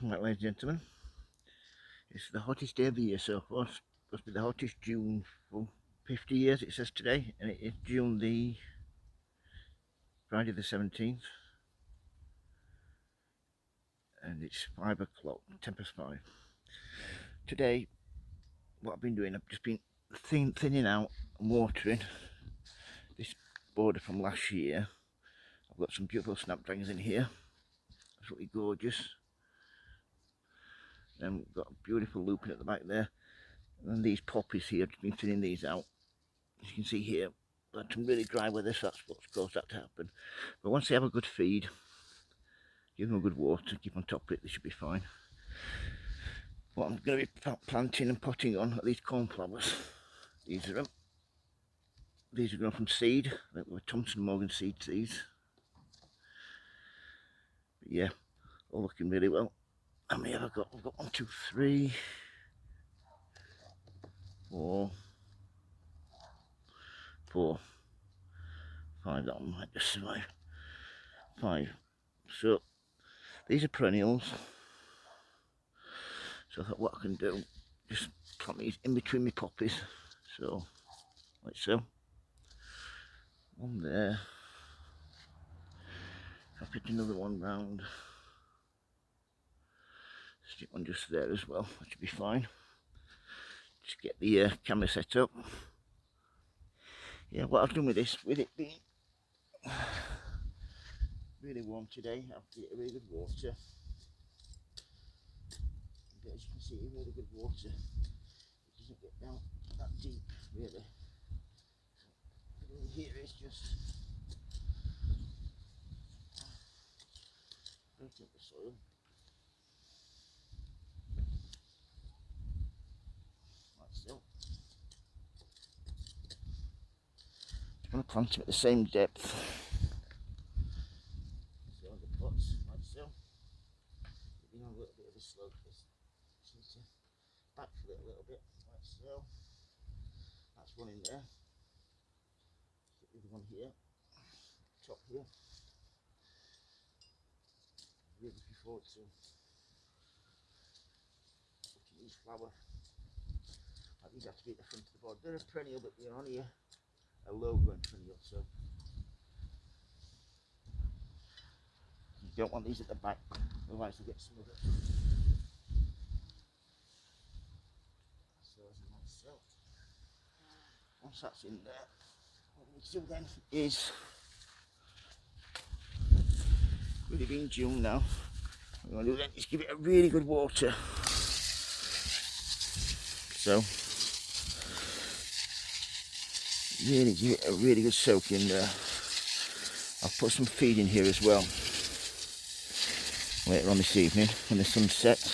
Welcome back, ladies and gentlemen. It's the hottest day of the year so far. It's supposed to be the hottest June for 50 years, it says today, and it is June the Friday the 17th, and it's 5 o'clock, 5:10. Today, what I've been doing, I've just been thinning out and watering this border from last year. I've got some beautiful snapdragons in here, absolutely gorgeous. And we've got a beautiful lupin at the back there, and these poppies here, I've just been thinning these out. As you can see here, I've had some really dry weather, so that's what's caused that to happen. But once they have a good feed, give them a good water, keep on top of it, they should be fine. What I'm going to be planting and potting on are these cornflowers. These are them. These are grown from seed. They were Thompson Morgan seeds, these. But yeah, all looking really well. How many have I got? I've got 1, 2, 3, 4, 5. That one might just survive. 5. So these are perennials. So I thought what I can do, just plant these in between my poppies. So like so. One there. I'll pick another one round. Stick one just there as well. That should be fine. Just get the camera set up. Yeah, what I've done with this, with it being really warm today, I've given it really good water. But as you can see, really good water. It doesn't get down that deep, really. So here is just breaking up the soil. Like so. I'm going to plant them at the same depth. So the pots, like so. You know, a little bit of a slope. Just need to backfill it a little bit, like so. That's one in there. Stick the other one here. Top here. Really looking forward to looking at these flowers. These have to be at the front of the board. They're a perennial, but they're only a low growing perennial, so you don't want these at the back, otherwise you'll get smothered. So once that's in there, what we need to do then is, really being June now, what we're going to do then is give it a really good water. So really give it a really good soak in there. I'll put some feed in here as well later on this evening when the sun sets.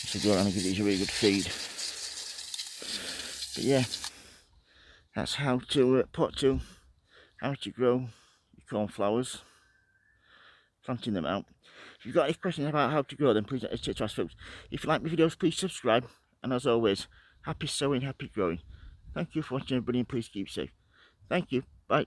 So go around and give these a really good feed. But yeah, that's how to how to grow your cornflowers, planting them out. If you've got any questions about how to grow them, please don't hesitate to ask folks. If you like my videos, please subscribe, and as always, happy sowing, happy growing. Thank you for watching, everybody, and please keep safe. Thank you. Bye.